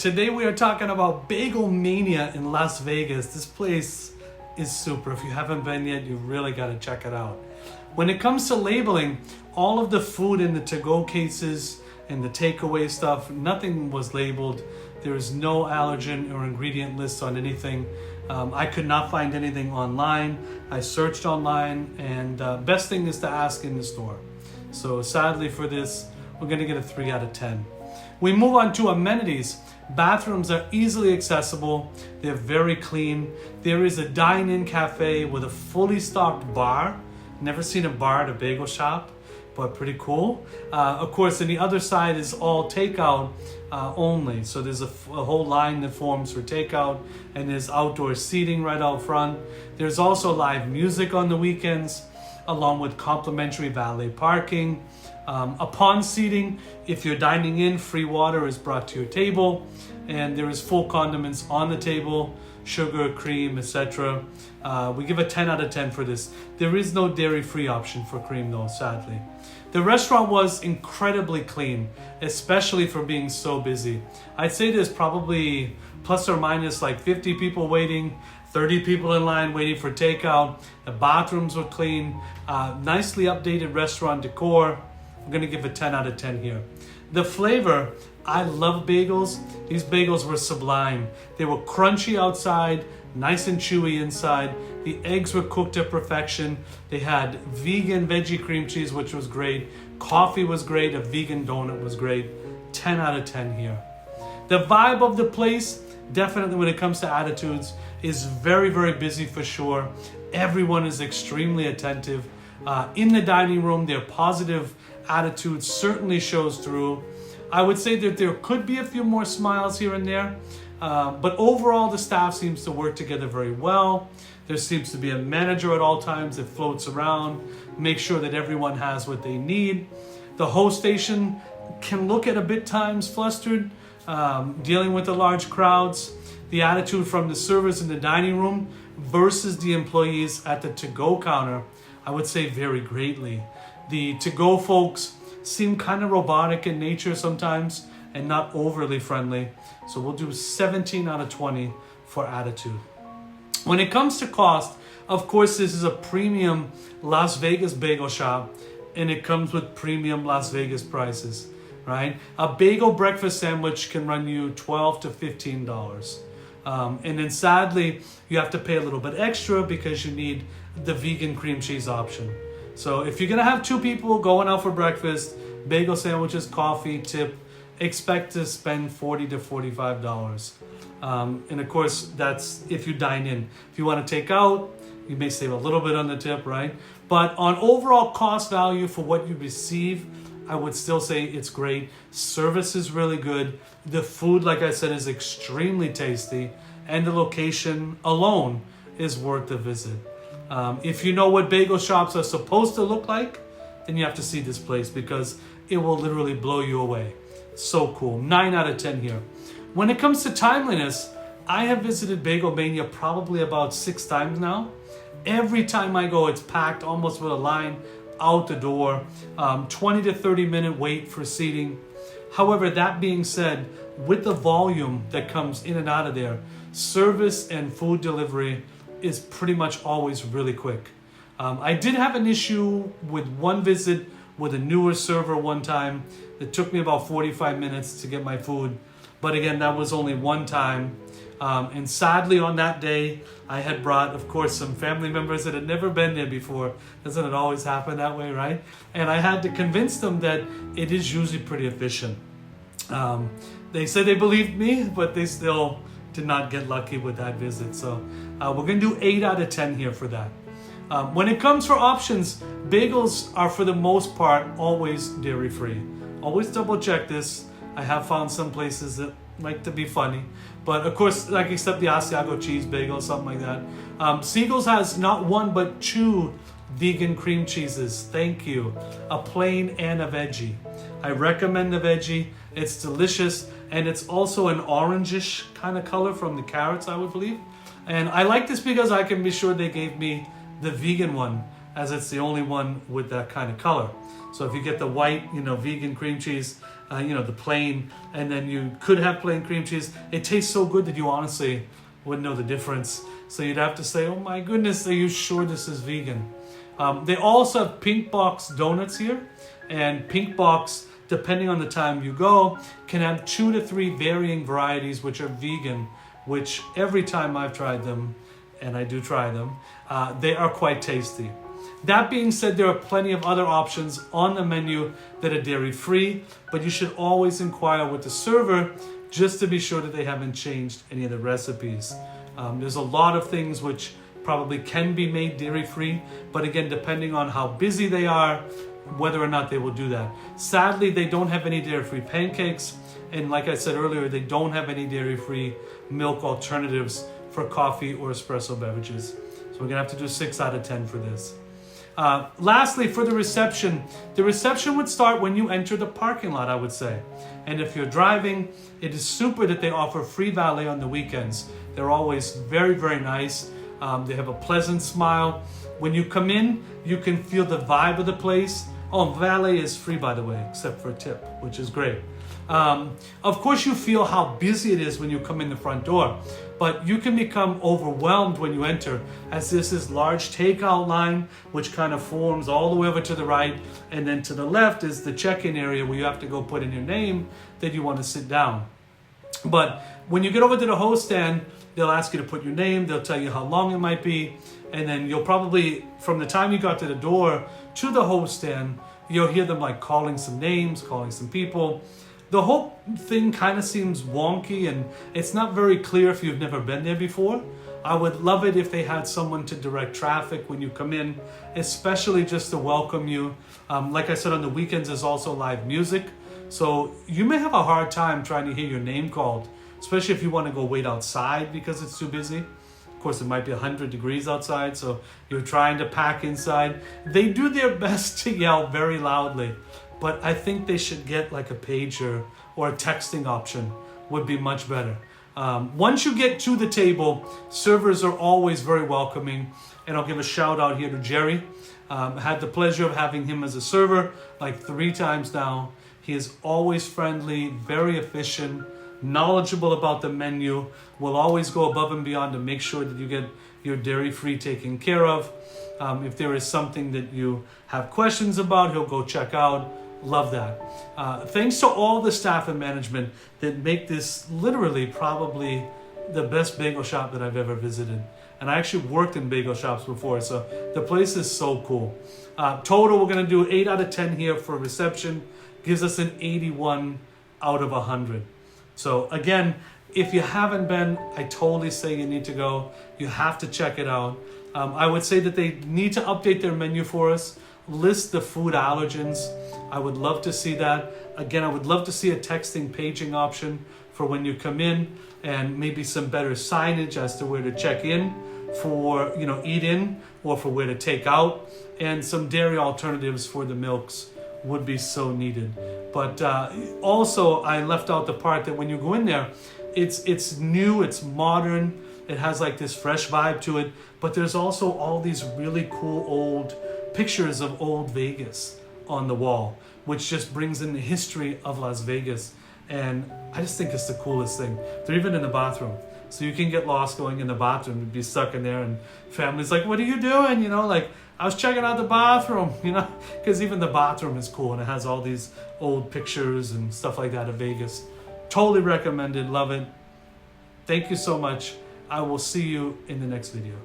Today we are talking about Bagelmania in Las Vegas. This place is super. If you haven't been yet, you really got to check it out. When it comes to labeling, all of the food in the to-go cases and the takeaway stuff, nothing was labeled. There is no allergen or ingredient lists on anything. I could not find anything online. I searched online, and best thing is to ask in the store. So sadly for this, we're gonna get a 3 out of 10. We move on to amenities. Bathrooms are easily accessible. They're very clean. There is a dine-in cafe with a fully stocked bar. Never seen a bar at a bagel shop, but pretty cool. Of course, on the other side is all takeout only. So there's a whole line that forms for takeout, and there's outdoor seating right out front. There's also live music on the weekends, along with complimentary valet parking. Upon seating, if you're dining in, free water is brought to your table, and there is full condiments on the table, sugar, cream, etc. We give a 10 out of 10 for this. There is no dairy-free option for cream though, sadly. The restaurant was incredibly clean, especially for being so busy. I'd say there's probably plus or minus like 50 people waiting, 30 people in line waiting for takeout. The bathrooms were clean, nicely updated restaurant decor. I'm gonna give a 10 out of 10 here. The flavor, I love bagels. These bagels were sublime. They were crunchy outside, nice and chewy inside. The eggs were cooked to perfection. They had vegan veggie cream cheese, which was great. Coffee was great. A vegan donut was great. 10 out of 10 here. The vibe of the place, definitely when it comes to attitudes, is very, very busy for sure. Everyone is extremely attentive. In the dining room, their positive attitude certainly shows through. I would say that there could be a few more smiles here and there, but overall the staff seems to work together very well. There seems to be a manager at all times that floats around, make sure that everyone has what they need. The host station can look at a bit times flustered, dealing with the large crowds. The attitude from the servers in the dining room versus the employees at the to-go counter, I would say vary greatly. The to-go folks seem kind of robotic in nature sometimes and not overly friendly. So we'll do 17 out of 20 for attitude. When it comes to cost, of course, this is a premium Las Vegas bagel shop, and it comes with premium Las Vegas prices, right? A bagel breakfast sandwich can run you $12 to $15. And then sadly, you have to pay a little bit extra because you need the vegan cream cheese option. So if you're gonna have 2 people going out for breakfast, bagel sandwiches, coffee, tip, expect to spend $40 to $45. And of course, that's if you dine in. If you want to take out, you may save a little bit on the tip, right? But on overall cost value for what you receive, I would still say it's great. Service is really good. The food, like I said, is extremely tasty. And the location alone is worth the visit. If you know what bagel shops are supposed to look like, then you have to see this place because it will literally blow you away. So cool. 9 out of 10 here. When it comes to timeliness, I have visited Bagelmania probably about 6 times now. Every time I go, it's packed almost with a line out the door. 20 to 30 minute wait for seating. However, that being said, with the volume that comes in and out of there, service and food delivery is pretty much always really quick. I did have an issue with one visit with a newer server one time. It took me about 45 minutes to get my food. But again, that was only one time. And sadly on that day, I had brought, of course, some family members that had never been there before. Doesn't it always happen that way, right? And I had to convince them that it is usually pretty efficient. They said they believed me, but they still did not get lucky with that visit. So we're gonna do 8 out of 10 here for that. When it comes for options, bagels are for the most part always dairy-free. Always double check this. I have found some places that like to be funny, but of course, like except the Asiago cheese bagel, something like that. Siegel's has not 1 but 2 vegan cream cheeses. Thank you. A plain and a veggie. I recommend the veggie. It's delicious, and it's also an orangish kind of color from the carrots, I would believe. And I like this because I can be sure they gave me the vegan one, as it's the only one with that kind of color. So if you get the white, vegan cream cheese, the plain, and then you could have plain cream cheese. It tastes so good that you honestly wouldn't know the difference. So you'd have to say, oh my goodness, are you sure this is vegan? They also have pink box donuts here, and pink box, depending on the time you go, can have 2 to 3 varying varieties which are vegan, which every time I've tried them, and I do try them, they are quite tasty. That being said, there are plenty of other options on the menu that are dairy-free, but you should always inquire with the server just to be sure that they haven't changed any of the recipes. There's a lot of things which probably can be made dairy-free, but again, depending on how busy they are, whether or not they will do that. Sadly, they don't have any dairy-free pancakes, and like I said earlier, they don't have any dairy-free milk alternatives for coffee or espresso beverages. So we're gonna have to do 6 out of 10 for this. Lastly, for the reception would start when you enter the parking lot, I would say. And if you're driving, it is super that they offer free valet on the weekends. They're always very, very nice. They have a pleasant smile. When you come in, you can feel the vibe of the place. Oh, valet is free, by the way, except for a tip, which is great. Of course, you feel how busy it is when you come in the front door, but you can become overwhelmed when you enter, as this is large takeout line, which kind of forms all the way over to the right, and then to the left is the check-in area where you have to go put in your name that you want to sit down. But when you get over to the host stand, they'll ask you to put your name, they'll tell you how long it might be, and then you'll probably, from the time you got to the door to the host stand, you'll hear them like calling some names, calling some people. The whole thing kind of seems wonky, and it's not very clear if you've never been there before. I would love it if they had someone to direct traffic when you come in, especially just to welcome you. Like I said, on the weekends there's also live music, so you may have a hard time trying to hear your name called, especially if you want to go wait outside because it's too busy. Of course, it might be 100 degrees outside, so you're trying to pack inside. They do their best to yell very loudly, but I think they should get like a pager or a texting option would be much better. Once you get to the table, servers are always very welcoming, and I'll give a shout out here to Jerry. Had the pleasure of having him as a server like 3 times now. He is always friendly, very efficient, knowledgeable about the menu, will always go above and beyond to make sure that you get your dairy-free taken care of. If there is something that you have questions about, he'll go check out. Love that. Thanks to all the staff and management that make this literally probably the best bagel shop that I've ever visited. And I actually worked in bagel shops before, so the place is so cool. Total, we're gonna do 8 out of 10 here for reception. Gives us an 81 out of 100. So again, if you haven't been, I totally say you need to go. You have to check it out. I would say that they need to update their menu for us. List the food allergens. I would love to see that. Again, I would love to see a texting paging option for when you come in, and maybe some better signage as to where to check in for, eat in, or for where to take out, and some dairy alternatives for the milks would be so needed. But also, I left out the part that when you go in there, it's new, it's modern, it has like this fresh vibe to it, but there's also all these really cool old pictures of old Vegas on the wall, which just brings in the history of Las Vegas. And I just think it's the coolest thing. They're even in the bathroom. So you can get lost going in the bathroom and be stuck in there, and family's like, what are you doing? Like, I was checking out the bathroom, because even the bathroom is cool, and it has all these old pictures and stuff like that of Vegas. Totally recommended, love it. Thank you so much. I will see you in the next video.